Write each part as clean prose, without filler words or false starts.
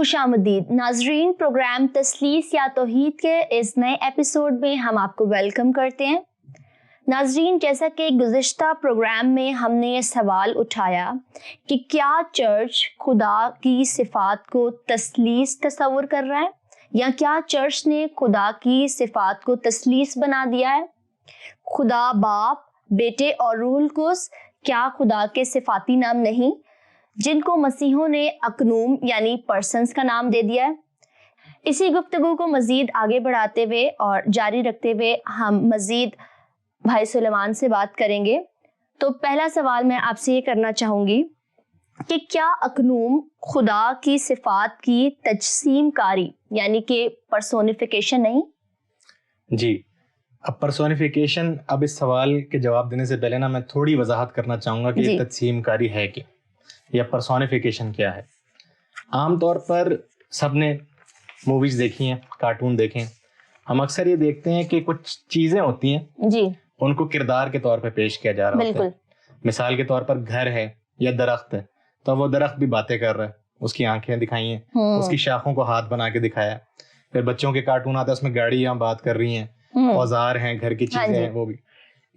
خوش آمدید ناظرین، پروگرام تثلیث یا توحید کے اس نئے ایپیسوڈ میں ہم آپ کو ویلکم کرتے ہیں۔ ناظرین، جیسا کہ گزشتہ پروگرام میں ہم نے یہ سوال اٹھایا کہ کیا چرچ خدا کی صفات کو تثلیث تصور کر رہا ہے یا کیا چرچ نے خدا کی صفات کو تثلیث بنا دیا ہے؟ خدا باپ، بیٹے اور روح القدس کیا خدا کے صفاتی نام نہیں جن کو مسیحوں نے اکنوم یعنی پرسنز کا نام دے دیا ہے؟ اسی گفتگو کو مزید آگے بڑھاتے ہوئے اور جاری رکھتے ہوئے ہم مزید بھائی سلیمان سے بات کریں گے۔ تو پہلا سوال میں آپ سے یہ کرنا چاہوں گی کہ کیا اکنوم خدا کی صفات کی تجسیم کاری یعنی کہ پرسونیفیکیشن نہیں؟ جی، اب پرسونیفیکیشن، اب اس سوال کے جواب دینے سے پہلے نا میں تھوڑی وضاحت کرنا چاہوں گا کہ یہ تجسیم کاری ہے کیا یا پرسونیفیکیشن کیا ہے۔ عام طور پر سب نے موویز دیکھی ہیں، کارٹون دیکھیں، ہم اکثر یہ دیکھتے ہیں کہ کچھ چیزیں ہوتی ہیں جی، ان کو کردار کے طور پہ پیش کیا جا رہا ہوتا ہے۔ مثال کے طور پر گھر ہے یا درخت ہے تو وہ درخت بھی باتیں کر رہا ہے، اس کی آنکھیں دکھائی ہیں، اس کی شاخوں کو ہاتھ بنا کے دکھایا۔ پھر بچوں کے کارٹون آتا ہے، اس میں گاڑیاں بات کر رہی ہیں، اوزار ہیں، گھر کی چیزیں ہیں، وہ بھی۔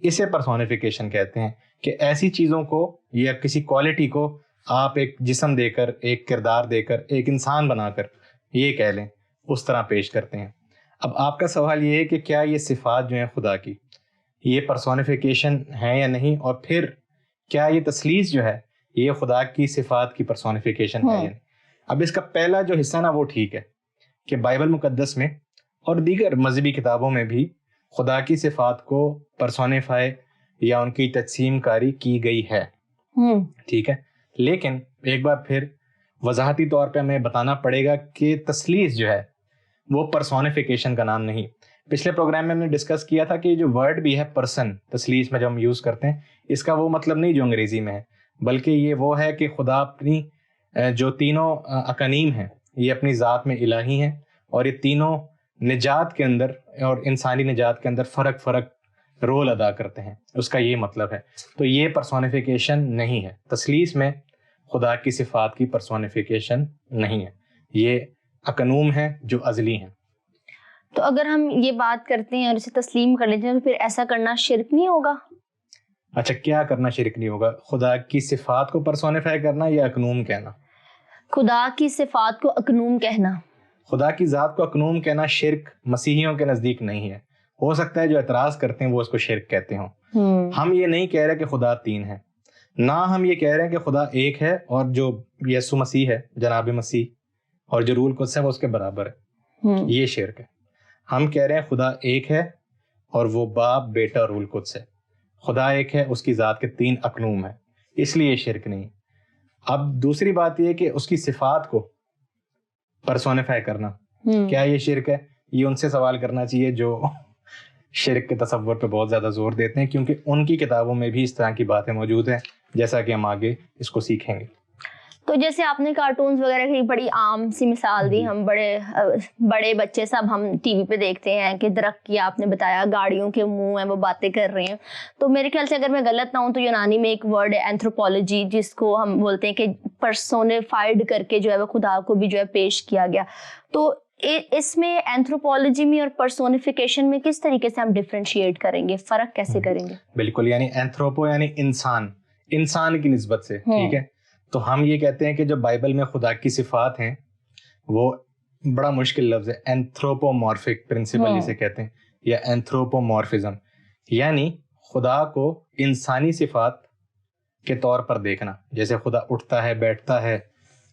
اسے پرسونیفیکیشن کہتے ہیں کہ ایسی چیزوں کو یا کسی کوالٹی کو آپ ایک جسم دے کر، ایک کردار دے کر، ایک انسان بنا کر یہ کہہ لیں، اس طرح پیش کرتے ہیں۔ اب آپ کا سوال یہ ہے کہ کیا یہ صفات جو ہیں خدا کی یہ پرسونیفیکیشن ہے یا نہیں، اور پھر کیا یہ تثلیث جو ہے یہ خدا کی صفات کی پرسونیفیکیشن ہے یا نہیں۔ اب اس کا پہلا جو حصہ نا وہ ٹھیک ہے کہ بائبل مقدس میں اور دیگر مذہبی کتابوں میں بھی خدا کی صفات کو پرسونیفائی یا ان کی تجسیم کاری کی گئی ہے، ٹھیک ہے۔ لیکن ایک بار پھر وضاحتی طور پہ ہمیں بتانا پڑے گا کہ تثلیث جو ہے وہ پرسونیفیکیشن کا نام نہیں۔ پچھلے پروگرام میں ہم نے ڈسکس کیا تھا کہ جو ورڈ بھی ہے پرسن تثلیث میں جو ہم یوز کرتے ہیں، اس کا وہ مطلب نہیں جو انگریزی میں ہے، بلکہ یہ وہ ہے کہ خدا اپنی جو تینوں اقانیم ہیں یہ اپنی ذات میں الہی ہیں، اور یہ تینوں نجات کے اندر اور انسانی نجات کے اندر فرق رول ادا کرتے ہیں، اس کا یہ مطلب ہے۔ تو یہ پرسونیفیکیشن نہیں ہے، تثلیث میں خدا کی صفات کی پرسونیفیکیشن نہیں ہے، یہ اقانوم ہیں جو ازلی ہیں۔ تو اگر ہم یہ بات کرتے ہیں اور اسے تسلیم کر لیتے ہیں تو پھر ایسا کرنا شرک نہیں ہوگا؟ اچھا، کیا کرنا شرک نہیں ہوگا؟ خدا کی صفات کو پرسونیفائی کرنا یا اقنوم کہنا؟ خدا کی صفات کو اقنوم کہنا۔ خدا کی ذات کو اقنوم کہنا شرک مسیحیوں کے نزدیک نہیں ہے۔ ہو سکتا ہے جو اعتراض کرتے ہیں وہ اس کو شرک کہتے ہوں۔ ہم یہ نہیں کہہ رہے کہ خدا تین ہے، نہ ہم یہ کہہ رہے ہیں کہ خدا ایک ہے اور جو یسوع مسیح ہے، جناب مسیح، اور جو روح القدس ہے وہ اس کے برابر ہے، یہ شرک ہے۔ ہم کہہ رہے ہیں خدا ایک ہے اور وہ باپ، بیٹا اور روح القدس ہے۔ خدا ایک ہے، اس کی ذات کے تین اقنوم ہیں، اس لیے یہ شرک نہیں۔ اب دوسری بات یہ کہ اس کی صفات کو پرسونیفائی کرنا کیا یہ شرک ہے؟ یہ ان سے سوال کرنا چاہیے جو شرک کے تصور پہ بہت زیادہ زور دیتے ہیں، کیونکہ ان کی کتابوں میں بھی اس طرح کی باتیں موجود ہیں، جیسا کہ ہم آگے اس کو سیکھیں گے۔ تو جیسے آپ نے کارٹونز وغیرہ کی بڑی عام سی مثال دی، ہم بڑے بچے سب ہم ٹی وی پہ دیکھتے ہیں کہ درخت کی آپ نے بتایا، گاڑیوں کے منہ ہیں وہ باتیں کر رہے ہیں۔ تو میرے خیال سے اگر میں غلط نہ ہوں تو یونانی میں ایک ورڈ ہے اینتھروپولوجی، جس کو ہم بولتے ہیں کہ پرسونیفائڈ کر کے جو ہے وہ خدا کو بھی جو ہے پیش کیا گیا۔ تو اس میں اینتھروپولوجی میں اور پرسونیفیکیشن میں کس طریقے سے ہم ڈفرینشیٹ کریں گے، فرق کیسے کریں گے؟ بالکل، یعنی اینتھروپو یعنی انسان کی نسبت سے، ٹھیک ہے۔ تو ہم یہ کہتے ہیں کہ جو بائبل میں خدا کی صفات ہیں وہ بڑا مشکل لفظ ہے، اینتھروپومورفک پرنسپل جسے کہتے ہیں، یا اینتھروپومورفزم، یعنی خدا کو انسانی صفات کے طور پر دیکھنا۔ جیسے خدا اٹھتا ہے، بیٹھتا ہے،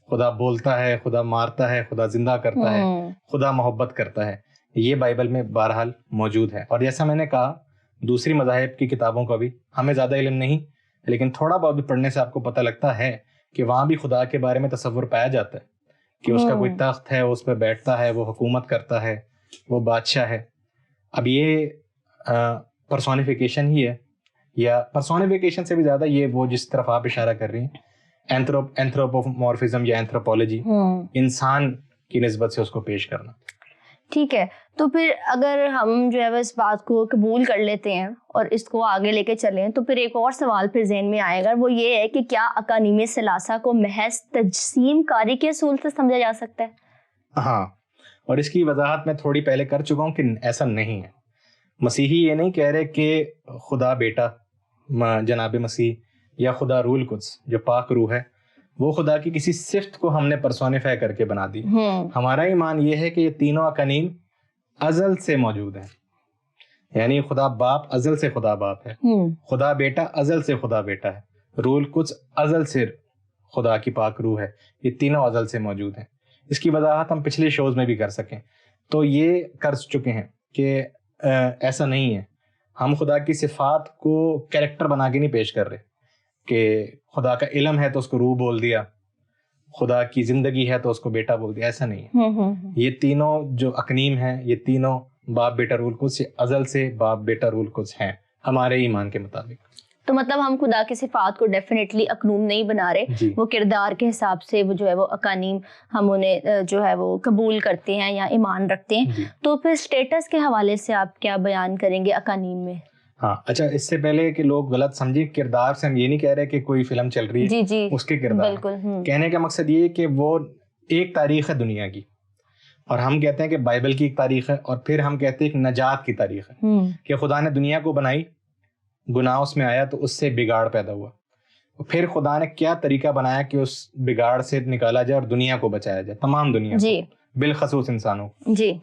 خدا بولتا ہے، خدا مارتا ہے، خدا زندہ کرتا ہے، خدا محبت کرتا ہے، یہ بائبل میں بہرحال موجود ہے۔ اور جیسا میں نے کہا، دوسری مذاہب کی کتابوں کا بھی ہمیں زیادہ علم نہیں، لیکن تھوڑا بہت بھی پڑھنے سے آپ کو پتہ لگتا ہے کہ وہاں بھی خدا کے بارے میں تصور پایا جاتا ہے کہ اس کا کوئی تخت ہے، اس پہ بیٹھتا ہے، وہ حکومت کرتا ہے، وہ بادشاہ ہے۔ اب یہ پرسونیفیکیشن ہی ہے، یا پرسونیفیکیشن سے بھی زیادہ یہ وہ جس طرف آپ اشارہ کر رہی ہیں، اینتھروپومورفزم یا اینتھروپولوجی، انسان کی نسبت سے اس کو پیش کرنا۔ ٹھیک ہے, تو پھر اگر ہم جو ہے وہ اس بات کو قبول کر لیتے ہیں اور اس کو آگے لے کے چلیں, تو پھر ایک اور سوال پھر ذہن میں آئے گا, وہ یہ ہے کہ کیا اکانیم ثلاثہ کو محض تجسیم کاری کے اصول سے سمجھا جا سکتا ہے؟ ہاں, اور اس کی وضاحت میں تھوڑی پہلے کر چکا ہوں کہ ایسا نہیں ہے. مسیحی یہ نہیں کہہ رہے کہ خدا بیٹا جناب مسیح یا خدا رول قدس جو پاک روح ہے وہ خدا کی کسی صفت کو ہم نے پرسونیفائی کر کے بنا دی. ہمارا ایمان یہ ہے کہ یہ تینوں اکانیم ازل سے موجود ہیں. یعنی خدا باپ ازل سے خدا باپ ہے, خدا بیٹا ازل سے خدا بیٹا ہے, رول قدس ازل سے خدا کی پاک روح ہے. یہ تینوں ازل سے موجود ہیں. اس کی وضاحت ہم پچھلے شوز میں بھی کر سکیں, تو یہ کر چکے ہیں کہ ایسا نہیں ہے. ہم خدا کی صفات کو کیریکٹر بنا کے نہیں پیش کر رہے کہ خدا کا علم ہے تو اس کو روح بول دیا, خدا کی زندگی ہے تو اس کو بیٹا بول دیا. ایسا نہیں ہے. یہ تینوں جو اقنیم ہیں یہ تینوں باپ بیٹا رول قدس ازل سے باپ بیٹا رول قدس ہیں ہمارے ایمان کے مطابق. تو مطلب ہم خدا کی صفات کو ڈیفینیٹلی اقنوم نہیں بنا رہے, وہ کردار کے حساب سے وہ جو ہے وہ اقانیم ہم انہیں جو ہے وہ قبول کرتے ہیں یا ایمان رکھتے ہیں. تو پھر سٹیٹس کے حوالے سے آپ کیا بیان کریں گے اقانیم میں؟ ہاں اچھا, اس سے پہلے کہ لوگ غلط سمجھیں, کردار سے ہم یہ نہیں کہہ رہے کہ کوئی فلم چل رہی ہے اس کے کردار. بالکل, کہنے کا مقصد یہ ہے کہ وہ ایک تاریخ ہے دنیا کی, اور ہم کہتے ہیں کہ بائبل کی ایک تاریخ ہے, اور پھر ہم کہتے ہیں ایک نجات کی تاریخ ہے کہ خدا نے دنیا کو بنائی, گناہ اس میں آیا تو اس سے بگاڑ پیدا ہوا, پھر خدا نے کیا طریقہ بنایا کہ اس بگاڑ سے نکالا جائے اور دنیا کو بچایا جائے, تمام دنیا کو, بالخصوص انسانوں.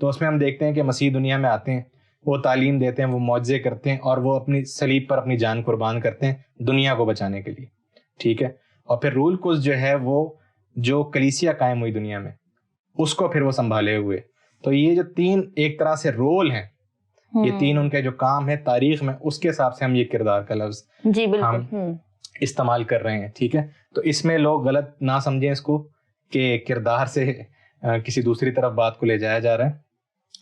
تو اس میں ہم دیکھتے ہیں کہ مسیح دنیا میں آتے ہیں, وہ تعلیم دیتے ہیں, وہ معجزے کرتے ہیں, اور وہ اپنی صلیب پر اپنی جان قربان کرتے ہیں دنیا کو بچانے کے لیے. ٹھیک ہے, اور پھر رول قدس جو ہے وہ جو کلیسیا قائم ہوئی دنیا میں اس کو پھر وہ سنبھالے ہوئے. تو یہ جو تین ایک طرح سے رول ہیں, یہ تین ان کے جو کام ہے تاریخ میں, اس کے حساب سے ہم یہ کردار کا لفظ ہم استعمال کر رہے ہیں. ٹھیک ہے, تو اس میں لوگ غلط نہ سمجھیں اس کو کہ کردار سے کسی دوسری طرف بات کو لے جایا جا رہا ہے.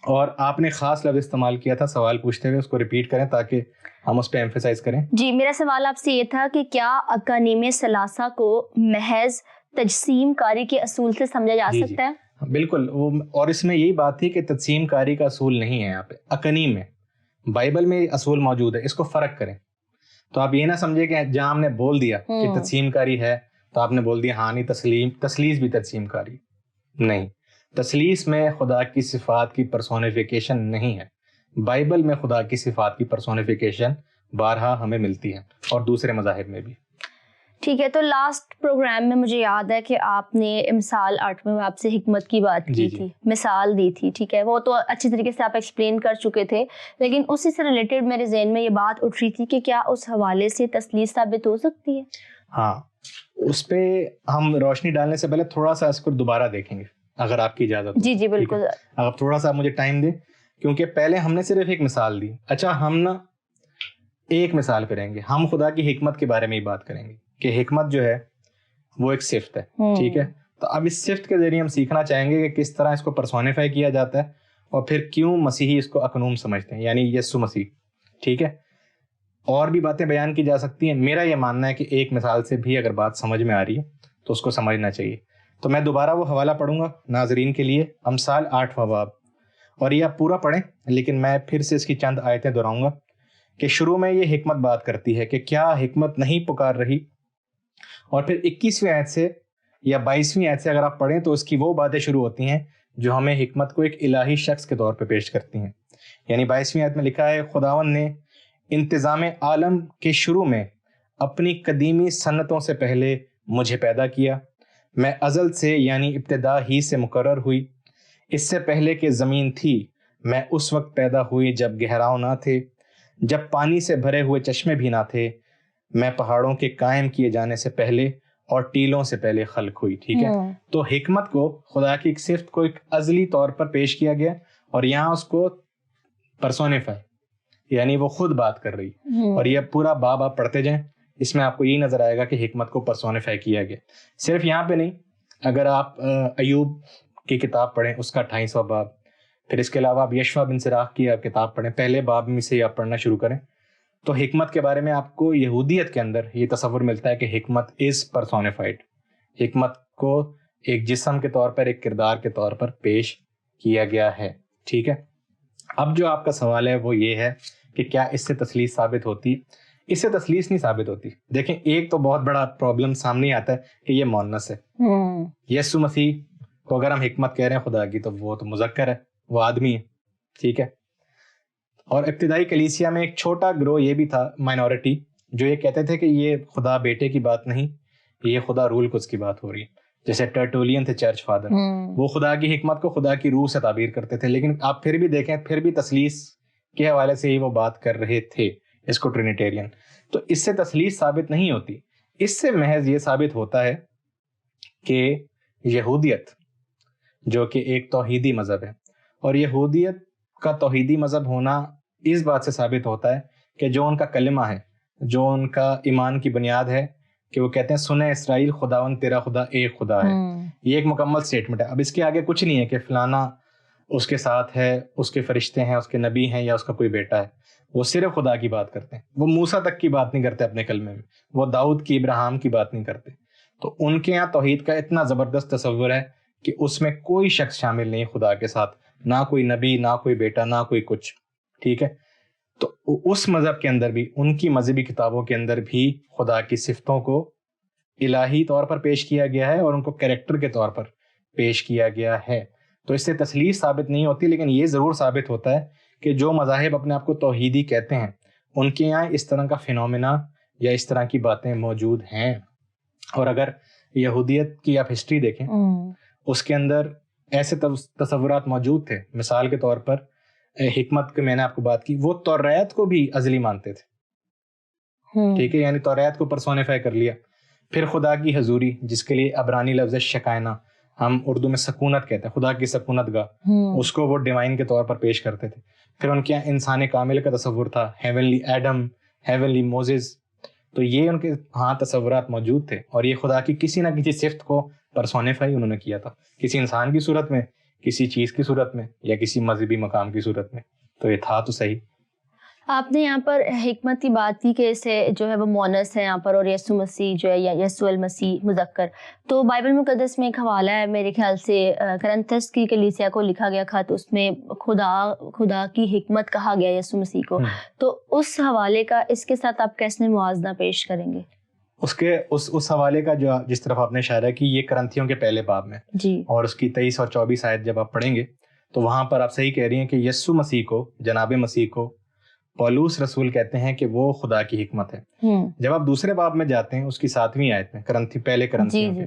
اور آپ نے خاص لفظ استعمال کیا تھا سوال پوچھتے ہوئے, اس کو ریپیٹ کریں تاکہ ہم اس پہ ایمفیسائز کریں. جی, میرا سوال آپ سے یہ تھا کہ کیا اقانیم ثلاثہ کو محض تجسیم کاری کے اصول سے سمجھا جا سکتا ہے؟ بالکل, اور اس میں یہی بات تھی کہ تجسیم کاری کا اصول نہیں ہے یہاں پہ, اقانیم میں بائبل میں اصول موجود ہے, اس کو فرق کریں. تو آپ یہ نہ سمجھے کہ جہاں ہم نے بول دیا کہ تجسیم کاری ہے تو آپ نے بول دیا ہاں نہیں تسلیس بھی تجسیم کاری نہیں. تسلیس میں خدا کی صفات کی پرسونیفیکیشن نہیں ہے. بائبل میں خدا کی صفات کی پرسونیفیکیشن بارہا ہمیں ملتی ہے, اور دوسرے مذاہب میں بھی. ٹھیک ہے, تو لاسٹ پروگرام میں مجھے یاد ہے کہ آپ نے مثال 8 میں آپ سے حکمت کی بات کی تھی, مثال دی تھی. ٹھیک ہے, وہ تو اچھی طریقے سے آپ ایکسپلین کر چکے تھے, لیکن اسی سے ریلیٹڈ میرے ذہن میں یہ بات اٹھ رہی تھی کہ کیا اس حوالے سے تسلیس ثابت ہو سکتی ہے؟ ہاں, اس پہ ہم روشنی ڈالنے سے پہلے تھوڑا سا اس کو دوبارہ دیکھیں گے اگر آپ کی اجازت. جی بالکل, اگر تھوڑا سا مجھے ٹائم دیں, کیونکہ پہلے ہم نے صرف ایک مثال دی. اچھا, ہم نا ایک مثال کریں گے, ہم خدا کی حکمت کے بارے میں ہی بات کریں گے کہ حکمت جو ہے وہ ایک صفت ہے. ٹھیک ہے, تو اب اس صفت کے ذریعے ہم سیکھنا چاہیں گے کہ کس طرح اس کو پرسونیفائی کیا جاتا ہے, اور پھر کیوں مسیحی اس کو اقنوم سمجھتے ہیں, یعنی یسوع مسیح. ٹھیک ہے, اور بھی باتیں بیان کی جا سکتی ہیں. میرا یہ ماننا ہے کہ ایک مثال سے بھی اگر بات سمجھ میں آ رہی ہے تو اس کو سمجھنا چاہیے. تو میں دوبارہ وہ حوالہ پڑھوں گا ناظرین کے لیے, امثال 8واں باب, اور یہ آپ پورا پڑھیں, لیکن میں پھر سے اس کی چند آیتیں دہراؤں گا کہ شروع میں یہ حکمت بات کرتی ہے کہ کیا حکمت نہیں پکار رہی, اور پھر 21ویں آیت سے یا 22ویں آیت سے اگر آپ پڑھیں تو اس کی وہ باتیں شروع ہوتی ہیں جو ہمیں حکمت کو ایک الہی شخص کے طور پہ پیش کرتی ہیں. یعنی 22ویں آیت میں لکھا ہے, خداوند نے انتظام عالم کے شروع میں اپنی قدیمی سنتوں سے پہلے مجھے پیدا کیا. میں ازل سے یعنی ابتدا ہی سے مقرر ہوئی. اس سے پہلے کہ زمین تھی میں اس وقت پیدا ہوئی جب گہراؤ نہ تھے, جب پانی سے بھرے ہوئے چشمے بھی نہ تھے. میں پہاڑوں کے قائم کیے جانے سے پہلے اور ٹیلوں سے پہلے خلق ہوئی. ٹھیک ہے, تو حکمت کو خدا کی ایک صفت کو ایک ازلی طور پر پیش کیا گیا, اور یہاں اس کو پرسونیفائی یعنی وہ خود بات کر رہی. اور یہ پورا باب آپ پڑھتے جائیں, اس میں آپ کو یہی نظر آئے گا کہ حکمت کو پرسونیفائی کیا گیا. صرف یہاں پہ نہیں, اگر آپ ایوب کی کتاب پڑھیں اس کا 28واں باب, پھر اس کے علاوہ آپ یشوع بن سراخ کی آپ کتاب پڑھیں, پہلے باب میں سے آپ پڑھنا شروع کریں, تو حکمت کے بارے میں آپ کو یہودیت کے اندر یہ تصور ملتا ہے کہ حکمت از پرسونیفائڈ. حکمت کو ایک جسم کے طور پر, ایک کردار کے طور پر پیش کیا گیا ہے. ٹھیک ہے. اب جو آپ کا سوال ہے وہ یہ ہے کہ کیا اس سے تثلیث ثابت ہوتی؟ اس سے تثلیث نہیں ثابت ہوتی. دیکھیں ایک تو بہت بڑا پرابلم سامنے آتا ہے کہ یہ مؤنث ہے. یسوع مسیح کو اگر ہم حکمت کہہ رہے ہیں خدا کی تو وہ تو مذکر ہے, وہ آدمی ہے. ٹھیک ہے. اور ابتدائی کلیسیا میں ایک چھوٹا گروہ یہ بھی تھا, مائنورٹی, جو یہ کہتے تھے کہ یہ خدا بیٹے کی بات نہیں, یہ خدا رول قدس کی بات ہو رہی ہے. جیسے ٹرٹولین تھے چرچ فادر, وہ خدا کی حکمت کو خدا کی روح سے تعبیر کرتے تھے. لیکن آپ پھر بھی دیکھیں, پھر بھی تثلیث کے حوالے سے ہی وہ بات کر رہے تھے, اس کو ٹرینیٹیرین. تو اس سے تثلیث ثابت نہیں ہوتی. اس سے محض یہ ثابت ہوتا ہے کہ یہودیت جو کہ ایک توحیدی مذہب ہے, اور یہودیت کا توحیدی مذہب ہونا اس بات سے ثابت ہوتا ہے کہ جو ان کا کلمہ ہے, جو ان کا ایمان کی بنیاد ہے, کہ وہ کہتے ہیں سنے اسرائیل خداوند تیرا خدا ایک خدا ہے. یہ ایک مکمل سٹیٹمنٹ ہے. اب اس کے آگے کچھ نہیں ہے کہ فلانا اس کے ساتھ ہے, اس کے فرشتے ہیں, اس کے نبی ہیں, یا اس کا کوئی بیٹا ہے. وہ صرف خدا کی بات کرتے ہیں. وہ موسیٰ تک کی بات نہیں کرتے اپنے کلمے میں, وہ داؤد کی, ابراہیم کی بات نہیں کرتے. تو ان کے یہاں توحید کا اتنا زبردست تصور ہے کہ اس میں کوئی شخص شامل نہیں خدا کے ساتھ, نہ کوئی نبی, نہ کوئی بیٹا, نہ کوئی کچھ. ٹھیک ہے. تو اس مذہب کے اندر بھی, ان کی مذہبی کتابوں کے اندر بھی خدا کی صفتوں کو الہی طور پر پیش کیا گیا ہے اور ان کو کریکٹر کے طور پر پیش کیا گیا ہے. تو اس سے تثلیث ثابت نہیں ہوتی, لیکن یہ ضرور ثابت ہوتا ہے کہ جو مذاہب اپنے آپ کو توحیدی کہتے ہیں ان کے یہاں اس طرح کا فینومینا یا اس طرح کی باتیں موجود ہیں. اور اگر یہودیت کی آپ ہسٹری دیکھیں, اس کے اندر ایسے تصورات موجود تھے. مثال کے طور پر حکمت کی میں نے آپ کو بات کی, وہ توریت کو بھی ازلی مانتے تھے. ٹھیک ہے, یعنی توریت کو پرسونیفائی کر لیا. پھر خدا کی حضوری, جس کے لیے عبرانی لفظ شکائنہ, ہم اردو میں سکونت کہتے ہیں, خدا کی سکونت گاہ, اس کو وہ ڈیوائن کے طور پر پیش کرتے تھے. پھر ان کے یہاں انسان کامل کا تصور تھا, ہیونلی ایڈم, ہیونلی موزز. تو یہ ان کے ہاں تصورات موجود تھے, اور یہ خدا کی کسی نہ کسی صفت کو پرسونیفائی انہوں نے کیا تھا, کسی انسان کی صورت میں, کسی چیز کی صورت میں, یا کسی مذہبی مقام کی صورت میں. تو یہ تھا تو صحیح. آپ نے یہاں پر حکمت کی بات کی کہ اسے جو ہے وہ مونس ہے یہاں پر, اور یسوع مسیح جو ہے یا یسوع المسیح مذکر. تو بائبل مقدس میں ایک حوالہ ہے میرے خیال سے, کرنتھس کی کلیسیا کو لکھا گیا خط, اس میں خدا کی حکمت کہا گیا یسوع مسیح کو. تو اس حوالے کا اس کے ساتھ آپ کیسے موازنہ پیش کریں گے؟ اس حوالے کا جو جس طرف آپ نے اشارہ کی, یہ کرنتھیوں کے پہلے باب میں جی, اور اس کی 23 اور 24 آیت جب آپ پڑھیں گے تو وہاں پر آپ صحیح کہہ رہی ہیں کہ یسوع مسیح کو, جناب مسیح کو پولوس رسول کہتے ہیں کہ وہ خدا کی حکمت ہے. جب آپ دوسرے باب میں جاتے ہیں, اس کی 7ویں آیت میں, پہلے کرنتھیوں کے,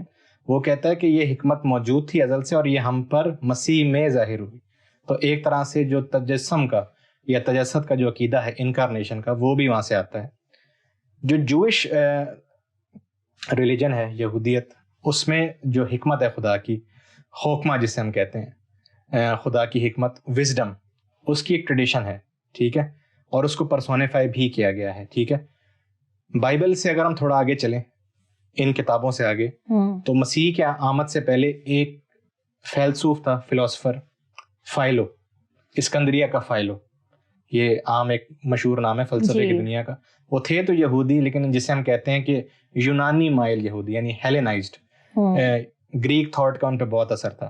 وہ کہتا ہے کہ یہ حکمت موجود تھی ازل سے, اور یہ ہم پر مسیح میں ظاہر ہوئی. تو ایک طرح سے جو تجسم کا یا تجسد کا جو عقیدہ ہے, انکارنیشن کا, وہ بھی وہاں سے آتا ہے. جو جوئش ریلیجن ہے یہودیت, اس میں جو حکمت ہے خدا کی, حکمہ جسے ہم کہتے ہیں, خدا کی حکمت, وزڈم, اس کی ایک ٹریڈیشن ہے. ٹھیک ہے, اور اس کو پرسونیفائی بھی کیا گیا ہے. ٹھیک ہے. بائبل سے اگر ہم تھوڑا آگے چلیں, ان کتابوں سے آگے, تو مسیح کے آمد سے پہلے ایک فیلسوف تھا, فلاسفر, فائلو, اسکندریہ کا فائلو. یہ عام ایک مشہور نام ہے فلسفے کی دنیا کا. وہ تھے تو یہودی, لیکن جسے ہم کہتے ہیں کہ یونانی مائل یہودی, یعنی ہیلینائزڈ. گریک تھاٹ کا ان پہ بہت اثر تھا.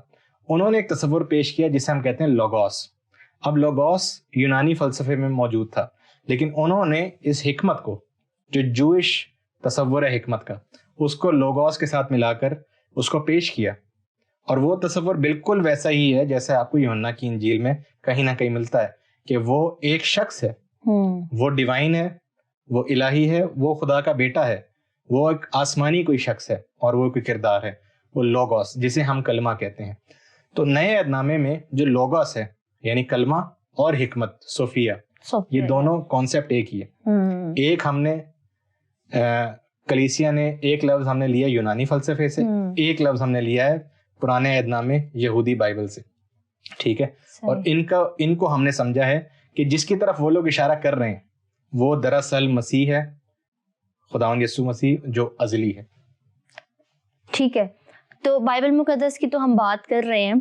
انہوں نے ایک تصور پیش کیا جسے ہم کہتے ہیں لوگوس. اب لوگوس یونانی فلسفے میں موجود تھا, لیکن انہوں نے اس حکمت کو, جو جوئش تصور ہے حکمت کا, اس کو لوگوس کے ساتھ ملا کر اس کو پیش کیا. اور وہ تصور بالکل ویسا ہی ہے جیسے آپ کو یوحنا کی انجیل میں کہیں نہ کہیں ملتا ہے, کہ وہ ایک شخص ہے, وہ ڈیوائن ہے, وہ الہی ہے, وہ خدا کا بیٹا ہے, وہ ایک آسمانی کوئی شخص ہے, اور وہ کوئی کردار ہے, وہ لوگوس, جسے ہم کلمہ کہتے ہیں. تو نئے عہد نامے میں جو لوگوس ہے, یعنی کلمہ اور حکمت, صوفیہ, یہ دونوں کانسیپٹ ایک ہی ہے. ایک ہم نے کلیسیا نے ایک لفظ ہم نے لیا یونانی فلسفے سے, ایک لفظ ہم نے لیا ہے پرانے عہد نامے یہودی بائبل سے. ٹھیک ہے, اور ان کو ہم نے سمجھا ہے کہ جس کی طرف وہ لوگ اشارہ کر رہے ہیں وہ دراصل مسیح ہے, خداوند یسوع مسیح, جو ازلی ہے. ٹھیک ہے, تو بائبل مقدس کی تو ہم بات کر رہے ہیں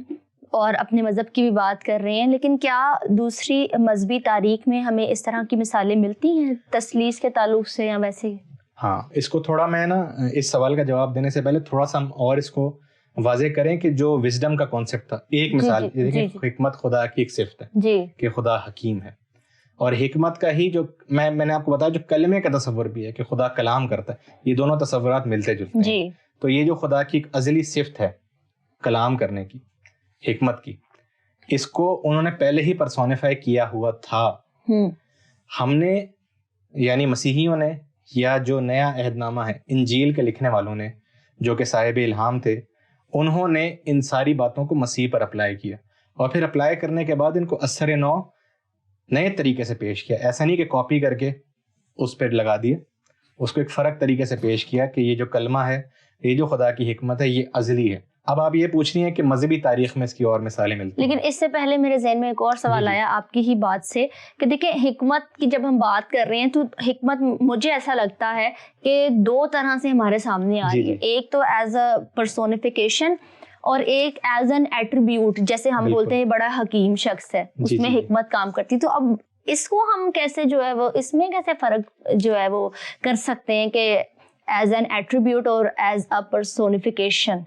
اور اپنے مذہب کی بھی بات کر رہے ہیں, لیکن کیا دوسری مذہبی تاریخ میں ہمیں اس طرح کی مثالیں ملتی ہیں تثلیث کے تعلق سے, یا ویسے ہی؟ ہاں, اس کو تھوڑا میں نا اس سوال کا جواب دینے سے پہلے تھوڑا سا ہم اور اس کو واضح کریں کہ جو وزڈم کا کانسیپٹ تھا. ایک مثال دیکھیں, حکمت خدا کی ایک صفت ہے کہ خدا حکیم ہے, اور حکمت کا ہی جو میں نے آپ کو بتایا جو کلمے کا تصور بھی ہے کہ خدا کلام کرتا ہے, یہ دونوں تصورات ملتے جلتے ہیں. تو یہ جو خدا کی ایک ازلی صفت ہے کلام کرنے کی, حکمت کی, اس کو انہوں نے پہلے ہی پرسونیفائی کیا ہوا تھا. ہم نے یعنی مسیحیوں نے یا جو نیا عہد نامہ ہے انجیل کے لکھنے والوں نے جو کہ صاحب الہام تھے, انہوں نے ان ساری باتوں کو مسیح پر اپلائی کیا, اور پھر اپلائی کرنے کے بعد ان کو اثر نو نئے طریقے سے پیش کیا. ایسا نہیں کہ کاپی کر کے اس پہ لگا دیے, اس کو ایک فرق طریقے سے پیش کیا کہ یہ جو کلمہ ہے, یہ جو خدا کی حکمت ہے, یہ ازلی ہے. اب آپ یہ پوچھ رہی ہیں کہ مذہبی تاریخ میں اس کی اور مثالیں ملتی ہیں, لیکن اس سے پہلے میرے ذہن میں ایک اور سوال آیا آپ کی ہی بات سے کہ دیکھیں حکمت کی جب ہم بات کر رہے ہیں تو حکمت مجھے ایسا لگتا ہے کہ دو طرح سے ہمارے سامنے آ رہی ہے. ایک تو ایز اے پرسونیفیکیشن اور ایک ایز این ایٹریبیوٹ, جیسے ہم بولتے ہیں بڑا حکیم شخص ہے, اس میں حکمت کام کرتی. تو اب اس کو ہم کیسے جو ہے وہ اس میں کیسے فرق جو ہے وہ کر سکتے ہیں کہ ایز این ایٹریبیوٹ اور ایز اے پرسونیفیکیشن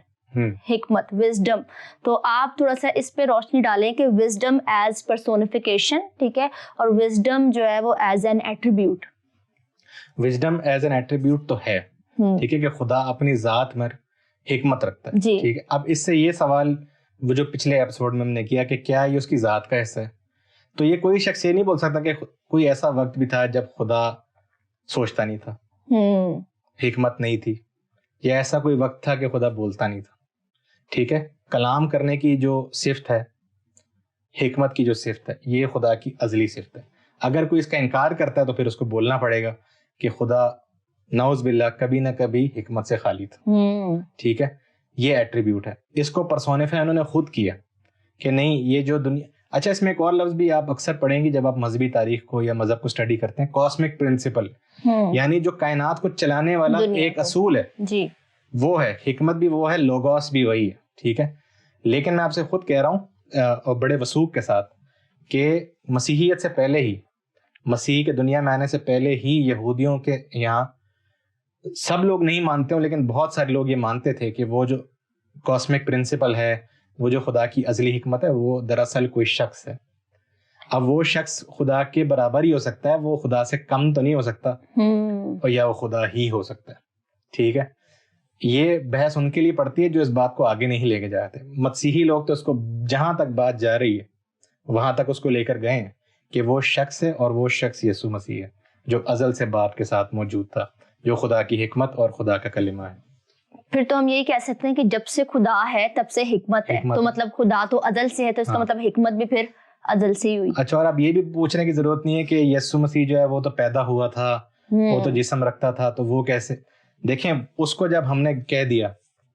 حکمت وزڈم. تو آپ تھوڑا سا اس پہ روشنی ڈالیں کہ وزڈم ایز پرسونیفیکیشن, ٹھیک ہے, اور وزڈم جو ہے وہ as an attribute. Wisdom as an attribute تو ہے, ٹھیک ہے, کہ خدا اپنی ذات میں حکمت رکھتا ہے, ٹھیک ہے. اب اس سے یہ سوال وہ جو پچھلے ایپیسوڈ میں ہم نے کیا کہ کیا یہ اس کی ذات کا حصہ ہے, تو یہ کوئی شخص یہ نہیں بول سکتا کہ کوئی ایسا وقت بھی تھا جب خدا سوچتا نہیں تھا, حکمت نہیں تھی, یا ایسا کوئی وقت تھا کہ خدا بولتا نہیں تھا. ٹھیک ہے, کلام کرنے کی جو صفت ہے, حکمت کی جو صفت ہے, یہ خدا کی ازلی صفت ہے. اگر کوئی اس کا انکار کرتا ہے تو پھر اس کو بولنا پڑے گا کہ خدا نعوذ باللہ کبھی نہ کبھی حکمت سے خالی تھا. ٹھیک ہے, یہ ایٹریبیوٹ ہے. اس کو پرسونیفائی انہوں نے خود کیا کہ نہیں یہ جو دنیا. اچھا, اس میں ایک اور لفظ بھی آپ اکثر پڑھیں گی جب آپ مذہبی تاریخ کو یا مذہب کو اسٹڈی کرتے ہیں, کاسمک پرنسپل, یعنی جو کائنات کو چلانے والا ایک اصول ہے, وہ ہے حکمت بھی, وہ ہے لوگوس بھی وہی ہے. ٹھیک ہے, لیکن میں آپ سے خود کہہ رہا ہوں اور بڑے وثوق کے ساتھ کہ مسیحیت سے پہلے ہی, مسیح کے دنیا میں آنے سے پہلے ہی یہودیوں کے یہاں سب لوگ نہیں مانتے ہوں لیکن بہت سارے لوگ یہ مانتے تھے کہ وہ جو کاسمک پرنسپل ہے, وہ جو خدا کی ازلی حکمت ہے, وہ دراصل کوئی شخص ہے. اب وہ شخص خدا کے برابر ہی ہو سکتا ہے, وہ خدا سے کم تو نہیں ہو سکتا, اور یا وہ خدا ہی ہو سکتا ہے. ٹھیک ہے, یہ بحث ان کے لیے پڑتی ہے جو اس بات کو آگے نہیں لے کے جاتے. مسیحی لوگ تو اس کو جہاں تک بات جا رہی ہے وہاں تک اس کو لے کر گئے ہیں کہ وہ شخص ہے, اور وہ شخص یسوع مسیح ہے جو ازل سے باپ کے ساتھ موجود تھا, جو خدا کی حکمت اور خدا کا کلمہ ہے. پھر تو ہم یہی کہہ سکتے ہیں کہ جب سے خدا ہے تب سے حکمت ہے. تو مطلب خدا تو ازل سے ہے, تو اس کا مطلب حکمت بھی پھر ازل سے ہی ہوئی. اچھا, اور اب یہ بھی پوچھنے کی ضرورت نہیں ہے کہ یسوع مسیح جو ہے وہ تو پیدا ہوا تھا, وہ تو جسم رکھتا تھا, تو وہ کیسے. دیکھیں, اس کو جب ہم نے کہہ دیا,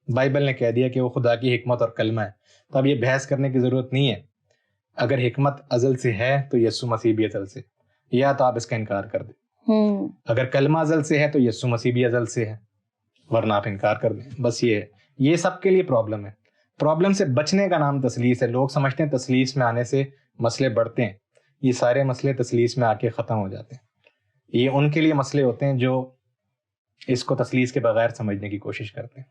بائبل نے کہہ دیا کہ وہ خدا کی حکمت اور کلمہ ہے, تو اب یہ بحث کرنے کی ضرورت نہیں ہے. اگر حکمت ازل سے ہے تو یسوع مسیح بھی ازل سے, یا تو آپ اس کا انکار کر دیں. اگر کلمہ ازل سے ہے تو یسوع مسیح بھی ازل سے ہے, ورنہ آپ انکار کر دیں. بس یہ سب کے لیے پرابلم ہے. پرابلم سے بچنے کا نام تسلیس ہے. لوگ سمجھتے ہیں تسلیس میں آنے سے مسئلے بڑھتے ہیں. یہ سارے مسئلے تسلیس میں آ کے ختم ہو جاتے ہیں. یہ ان کے لیے مسئلے ہوتے ہیں جو اس کو تسلیس کے بغیر سمجھنے کی کوشش کرتے ہیں.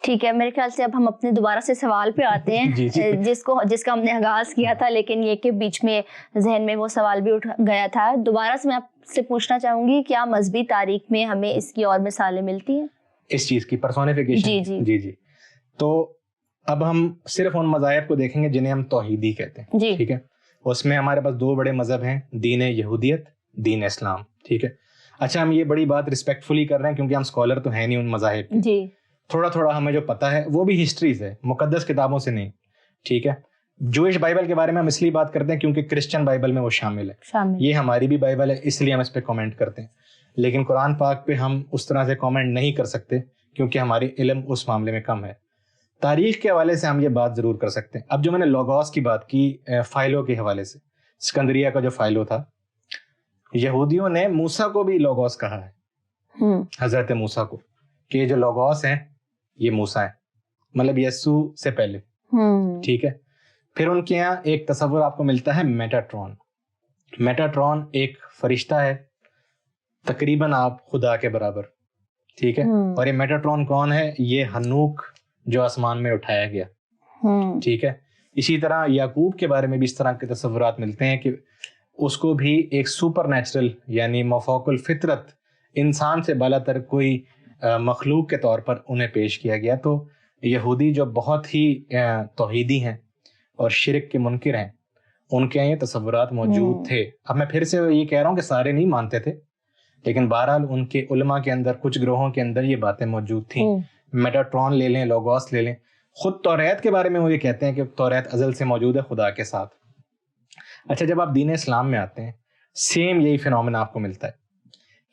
ٹھیک ہے, میرے خیال سے اب ہم اپنے دوبارہ سے سوال پہ آتے ہیں جس کا ہم نے آغاز کیا تھا, لیکن یہ کہ بیچ میں ذہن میں وہ سوال بھی اٹھ گیا تھا. دوبارہ سے میں آپ سے پوچھنا چاہوں گی, کیا مذہبی تاریخ میں ہمیں اس کی اور مثالیں ملتی ہیں اس چیز کی, پرسونیفیکیشن؟ جی. تو اب ہم صرف ان مذاہب کو دیکھیں گے جنہیں ہم توحیدی کہتے ہیں. ٹھیک ہے, اس میں ہمارے پاس دو بڑے مذہب ہیں, دین یہودیت, دین اسلام. ٹھیک ہے, اچھا ہم یہ بڑی بات ریسپیکٹفلی کر رہے ہیں کیونکہ ہم اسکالر تو ہیں نہیں ان مذاہب کے. تھوڑا تھوڑا ہمیں جو پتہ ہے وہ بھی ہسٹری سے, مقدس کتابوں سے نہیں. ٹھیک ہے, جوئش بائبل کے بارے میں ہم اس لیے بات کرتے ہیں کیونکہ کرسچن بائبل میں وہ شامل ہے. یہ ہماری بھی بائبل ہے, اس لیے ہم اس پہ کامنٹ کرتے ہیں. لیکن قرآن پاک پہ ہم اس طرح سے کامنٹ نہیں کر سکتے کیونکہ ہماری علم اس معاملے میں کم ہے. تاریخ کے حوالے سے ہم یہ بات ضرور کر سکتے ہیں. اب جو میں نے لوگوس کی بات کی فائلو کے حوالے سے, اسکندریہ کا جو فائلو تھا, یہودیوں نے موسیٰ کو بھی لوگوس کہا ہے, حضرت موسیٰ کو, کہ یہ جو لوگوس ہیں یہ موسیٰ ہیں, مطلب یسوع سے پہلے. ٹھیک ہے, پھر ان کے یہاں ایک تصور آپ کو ملتا ہے میٹاٹرون. میٹاٹرون ایک فرشتہ ہے, تقریباً آپ خدا کے برابر. ٹھیک ہے, اور یہ میٹاٹرون کون ہے؟ یہ ہنوک جو آسمان میں اٹھایا گیا. ٹھیک ہے. اسی طرح یعقوب کے بارے میں بھی اس طرح کے تصورات ملتے ہیں کہ اس کو بھی ایک سپر نیچرل یعنی مافوق الفطرت انسان سے بالا تر کوئی مخلوق کے طور پر انہیں پیش کیا گیا. تو یہودی جو بہت ہی توحیدی ہیں اور شرک کے منکر ہیں, ان کے یہ تصورات موجود تھے. اب میں پھر سے یہ کہہ رہا ہوں کہ سارے نہیں مانتے تھے, لیکن بہرحال ان کے علماء کے اندر, کچھ گروہوں کے اندر یہ باتیں موجود تھیں. میٹاٹرون لے لیں, لوگوس لے لیں. خود توریت کے بارے میں وہ یہ کہتے ہیں کہ توریت ازل سے موجود ہے خدا کے ساتھ. اچھا, جب آپ دین اسلام میں آتے ہیں, سیم یہی فینومینا آپ کو ملتا ہے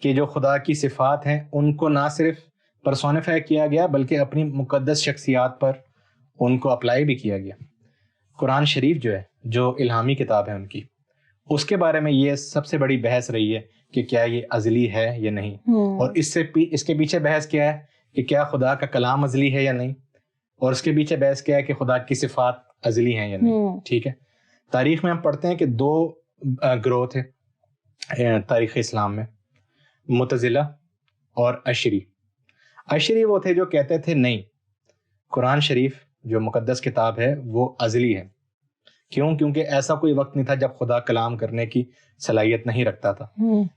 کہ جو خدا کی صفات ہیں ان کو نہ صرف پرسونیفائی کیا گیا بلکہ اپنی مقدس شخصیات پر ان کو اپلائی بھی کیا گیا. قرآن شریف جو ہے, جو الہامی کتاب ہے ان کی, اس کے بارے میں یہ سب سے بڑی بحث رہی ہے کہ کیا یہ ازلی ہے یا نہیں. اور اس کے پیچھے بحث کیا ہے کہ کیا خدا کا کلام ازلی ہے یا نہیں, اور اس کے پیچھے بحث کیا ہے کہ خدا کی صفات ازلی ہیں یا نہیں. ٹھیک ہے. تاریخ میں ہم پڑھتے ہیں کہ دو گروہ تھے تاریخ اسلام میں, معتزلہ اور اشری. اشری وہ تھے جو کہتے تھے نہیں, قرآن شریف جو مقدس کتاب ہے وہ ازلی ہے. کیوں؟ کیونکہ ایسا کوئی وقت نہیں تھا جب خدا کلام کرنے کی صلاحیت نہیں رکھتا تھا.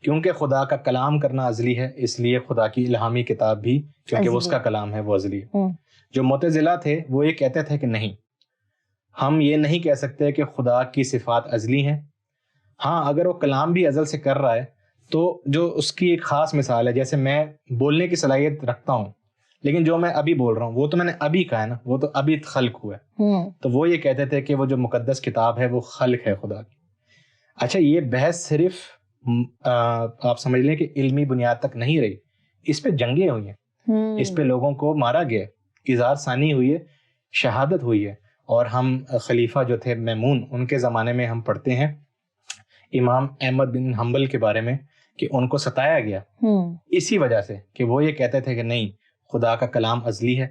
کیونکہ خدا کا کلام کرنا ازلی ہے, اس لیے خدا کی الہامی کتاب بھی کیونکہ وہ اس کا کلام ہے وہ ازلی ہے. جو معتزلہ تھے وہ یہ کہتے تھے کہ نہیں, ہم یہ نہیں کہہ سکتے کہ خدا کی صفات ازلی ہیں. ہاں, اگر وہ کلام بھی ازل سے کر رہا ہے تو جو اس کی ایک خاص مثال ہے, جیسے میں بولنے کی صلاحیت رکھتا ہوں لیکن جو میں ابھی بول رہا ہوں وہ تو میں نے ابھی کہا ہے نا, وہ تو ابھی خلق ہوا ہے. تو وہ یہ کہتے تھے کہ وہ جو مقدس کتاب ہے وہ خلق ہے خدا کی. اچھا, یہ بحث صرف آپ سمجھ لیں کہ علمی بنیاد تک نہیں رہی, اس پہ جنگیں ہوئی ہیں, اس پہ لوگوں کو مارا گیا, اظہار ثانی ہوئی ہے, شہادت ہوئی ہے. اور ہم خلیفہ جو تھے میمون, ان کے زمانے میں ہم پڑھتے ہیں امام احمد بن حنبل کے بارے میں کہ ان کو ستایا گیا اسی وجہ سے کہ وہ یہ کہتے تھے کہ نہیں, خدا کا کلام ازلی ہے,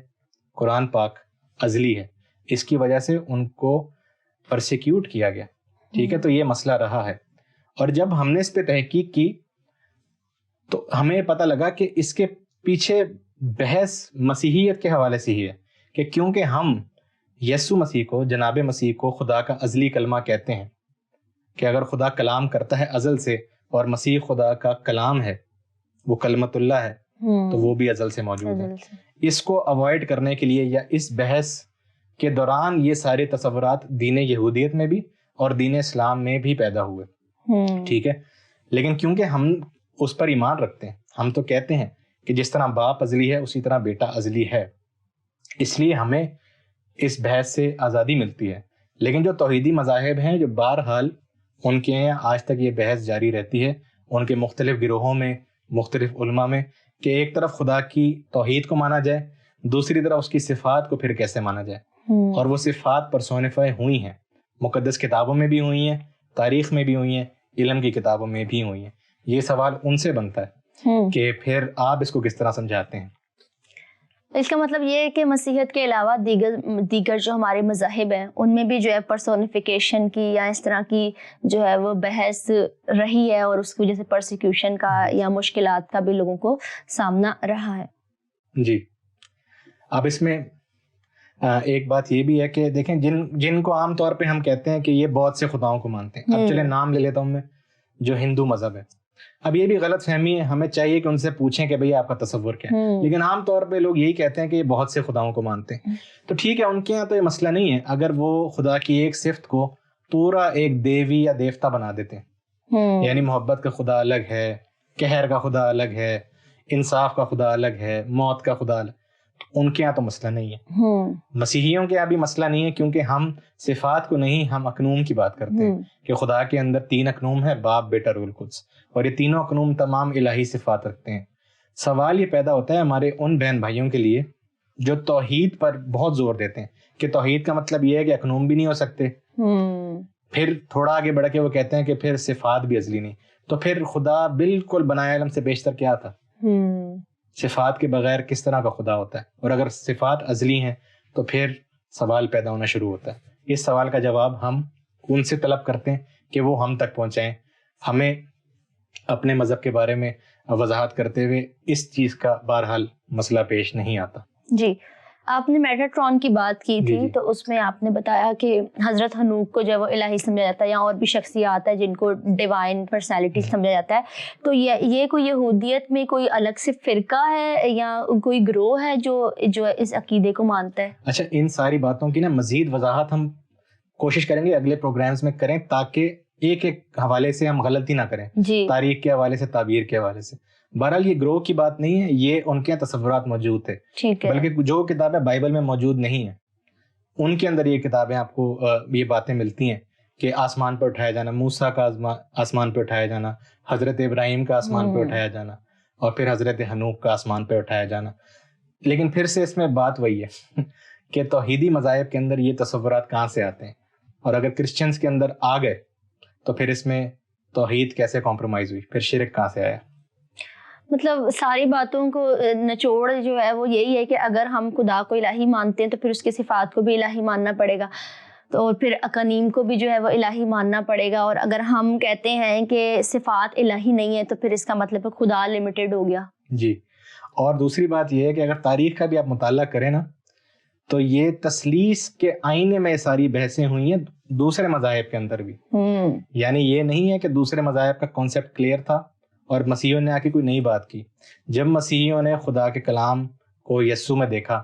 قرآن پاک ازلی ہے. اس کی وجہ سے ان کو پرسیکیوٹ کیا گیا. ٹھیک ہے. تو یہ مسئلہ رہا ہے. اور جب ہم نے اس پہ تحقیق کی تو ہمیں پتہ لگا کہ اس کے پیچھے بحث مسیحیت کے حوالے سے ہی ہے کہ کیونکہ ہم یسوع مسیح کو, جناب مسیح کو خدا کا ازلی کلمہ کہتے ہیں کہ اگر خدا کلام کرتا ہے ازل سے اور مسیح خدا کا کلام ہے, وہ کلمت اللہ ہے, تو وہ بھی ازل سے موجود ہے. اس کو اوائڈ کرنے کے لیے یا اس بحث کے دوران یہ سارے تصورات دین یہودیت میں بھی اور دین اسلام میں بھی پیدا ہوئے. ٹھیک ہے. لیکن کیونکہ ہم اس پر ایمان رکھتے ہیں, ہم تو کہتے ہیں کہ جس طرح باپ ازلی ہے اسی طرح بیٹا ازلی ہے, اس لیے ہمیں اس بحث سے آزادی ملتی ہے. لیکن جو توحیدی مذاہب ہیں, جو بہرحال ان کے ہیں, آج تک یہ بحث جاری رہتی ہے ان کے مختلف گروہوں میں, مختلف علماء میں, کہ ایک طرف خدا کی توحید کو مانا جائے, دوسری طرف اس کی صفات کو پھر کیسے مانا جائے. اور وہ صفات پرسونیفائی ہوئی ہیں, مقدس کتابوں میں بھی ہوئی ہیں, تاریخ میں بھی ہوئی ہیں, علم کی کتابوں میں بھی ہوئی ہیں. یہ سوال ان سے بنتا ہے کہ پھر آپ اس کو کس طرح سمجھاتے ہیں. اس کا مطلب یہ ہے کہ مسیحیت کے علاوہ دیگر جو ہمارے مذاہب ہیں ان میں بھی جو ہے پرسونیفیکیشن کی یا اس طرح کی جو ہے وہ بحث رہی ہے, اور اس کی وجہ سے پرسیکیوشن کا یا مشکلات کا بھی لوگوں کو سامنا رہا ہے. جی. اب اس میں ایک بات یہ بھی ہے کہ دیکھیں جن کو عام طور پہ ہم کہتے ہیں کہ یہ بہت سے خداؤں کو مانتے ہیں. اب چلے نام لے لیتا ہوں میں, جو ہندو مذہب ہے. اب یہ بھی غلط فہمی ہے, ہمیں چاہیے کہ ان سے پوچھیں کہ بھئی آپ کا تصور کیا ہے. لیکن عام طور پہ لوگ یہی کہتے ہیں کہ یہ بہت سے خداؤں کو مانتے ہیں. تو ٹھیک ہے, ان کے یہاں تو یہ مسئلہ نہیں ہے اگر وہ خدا کی ایک صفت کو پورا ایک دیوی یا دیوتا بنا دیتے ہیں. یعنی محبت کا خدا الگ ہے, قہر کا خدا الگ ہے, انصاف کا خدا الگ ہے, موت کا خدا الگ. ان کے یہاں تو مسئلہ نہیں ہے. مسیحیوں کے یہاں بھی مسئلہ نہیں ہے, کیونکہ ہم صفات کو نہیں, ہم اکنوم کی بات کرتے ہیں کہ خدا کے اندر 3 اکنوم ہے, باپ, بیٹا, روح القدس, اور یہ تینوں اکنوم تمام الہی صفات رکھتے ہیں. سوال یہ پیدا ہوتا ہے ہمارے ان بہن بھائیوں کے لیے جو توحید پر بہت زور دیتے ہیں کہ توحید کا مطلب یہ ہے کہ اکنوم بھی نہیں ہو سکتے. پھر تھوڑا آگے بڑھ کے وہ کہتے ہیں کہ پھر صفات بھی ازلی نہیں. تو پھر خدا بالکل بنائے علم سے بیشتر کیا تھا؟ صفات کے بغیر کس طرح کا خدا ہوتا ہے؟ اور اگر صفات ازلی ہیں تو پھر سوال پیدا ہونا شروع ہوتا ہے. اس سوال کا جواب ہم ان سے طلب کرتے ہیں کہ وہ ہم تک پہنچائیں. ہمیں اپنے مذہب کے بارے میں وضاحت کرتے ہوئے اس چیز کا بہرحال مسئلہ پیش نہیں آتا. جی, آپ نے میٹاٹرون کی بات کی تھی تو اس میں آپ نے بتایا کہ حضرت حنوک کو جو ہے وہ الہی سمجھا جاتا ہے یا اور بھی شخصیات ہیں جن کو ڈیوائن پرسنالٹی سمجھا جاتا ہے. تو یہ کوئی یہودیت میں کوئی الگ سے فرقہ ہے یا کوئی گروہ ہے جو اس عقیدے کو مانتا ہے؟ اچھا، ان ساری باتوں کی نا مزید وضاحت ہم کوشش کریں گے اگلے پروگرامز میں کریں، تاکہ ایک ایک حوالے سے ہم غلطی نہ کریں، تاریخ کے حوالے سے، تعبیر کے حوالے سے. بہرحال یہ گروہ کی بات نہیں ہے، یہ ان کے تصورات موجود تھے، بلکہ جو کتابیں بائبل میں موجود نہیں ہیں ان کے اندر یہ کتابیں آپ کو یہ باتیں ملتی ہیں کہ آسمان پہ اٹھایا جانا، موسیٰ کا آسمان پہ اٹھایا جانا، حضرت ابراہیم کا آسمان پہ اٹھایا جانا، اور پھر حضرت حنوک کا آسمان پہ اٹھایا جانا. لیکن پھر سے اس میں بات وہی ہے کہ توحیدی مذاہب کے اندر یہ تصورات کہاں سے آتے ہیں، اور اگر کرسچنز کے اندر آ گئے تو پھر اس میں توحید کیسے کمپرومائز ہوئی، پھر شرک کہاں سے آیا؟ مطلب ساری باتوں کو نچوڑ جو ہے وہ یہی ہے کہ اگر ہم خدا کو الہی مانتے ہیں تو پھر اس کی صفات کو بھی الہی ماننا پڑے گا، تو پھر اقانیم کو بھی جو ہے وہ الہی ماننا پڑے گا. اور اگر ہم کہتے ہیں کہ صفات الہی نہیں ہے تو پھر اس کا مطلب ہے خدا لمیٹڈ ہو گیا. جی، اور دوسری بات یہ ہے کہ اگر تاریخ کا بھی آپ مطالعہ کریں نا تو یہ تثلیث کے آئینے میں ساری بحثیں ہوئی ہیں دوسرے مذاہب کے اندر بھی. یعنی یہ نہیں ہے کہ دوسرے مذاہب کا کانسیپٹ کلیئر تھا اور مسیحیوں نے آ کے کوئی نئی بات کی. جب مسیحیوں نے خدا کے کلام کو یسوع میں دیکھا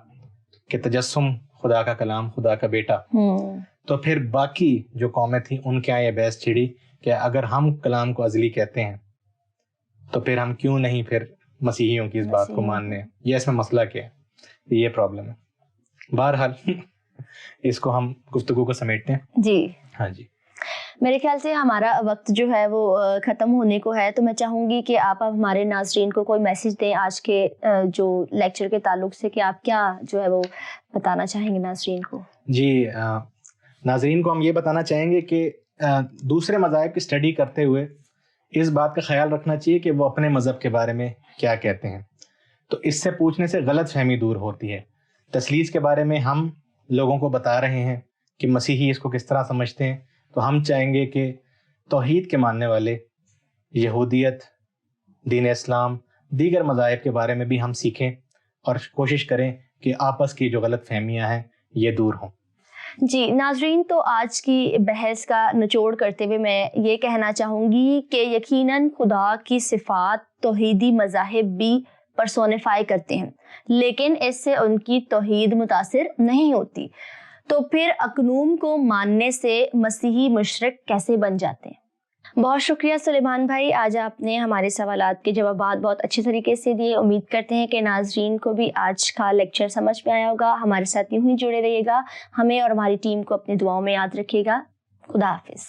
کہ تجسم خدا کا کلام، خدا کا بیٹا، تو پھر باقی جو قومیں تھیں ان کے یہاں یہ بحث چھڑی کہ اگر ہم کلام کو ازلی کہتے ہیں تو پھر ہم کیوں نہیں پھر مسیحیوں کی اس بات کو ماننے ہیں، یہ اس میں مسئلہ کیا ہے، یہ پرابلم ہے. بہرحال اس کو ہم گفتگو کو سمیٹتے ہیں. جی ہاں جی، میرے خیال سے ہمارا وقت جو ہے وہ ختم ہونے کو ہے، تو میں چاہوں گی کہ آپ ہمارے ناظرین کو کوئی میسج دیں آج کے جو لیکچر کے تعلق سے، کہ آپ کیا جو ہے وہ بتانا چاہیں گے ناظرین کو. جی، ناظرین کو ہم یہ بتانا چاہیں گے کہ دوسرے مذاہب کی اسٹڈی کرتے ہوئے اس بات کا خیال رکھنا چاہیے کہ وہ اپنے مذہب کے بارے میں کیا کہتے ہیں. تو اس سے پوچھنے سے غلط فہمی دور ہوتی ہے. تثلیث کے بارے میں ہم لوگوں کو بتا رہے ہیں کہ مسیحی اس کو کس طرح سمجھتے ہیں، تو ہم چاہیں گے کہ توحید کے ماننے والے، یہودیت، دین اسلام، دیگر مذاہب کے بارے میں بھی ہم سیکھیں اور کوشش کریں کہ آپس کی جو غلط فہمیاں ہیں یہ دور ہوں. جی ناظرین، تو آج کی بحث کا نچوڑ کرتے ہوئے میں یہ کہنا چاہوں گی کہ یقیناً خدا کی صفات توحیدی مذاہب بھی پرسونیفائی کرتے ہیں، لیکن اس سے ان کی توحید متاثر نہیں ہوتی. تو پھر اقنوم کو ماننے سے مسیحی مشرک کیسے بن جاتے ہیں؟ بہت شکریہ سلیمان بھائی، آج آپ نے ہمارے سوالات کے جوابات بہت اچھے طریقے سے دیے. امید کرتے ہیں کہ ناظرین کو بھی آج کا لیکچر سمجھ میں آیا ہوگا. ہمارے ساتھ یوں ہی جڑے رہیے گا، ہمیں اور ہماری ٹیم کو اپنی دعاؤں میں یاد رکھیے گا. خدا حافظ.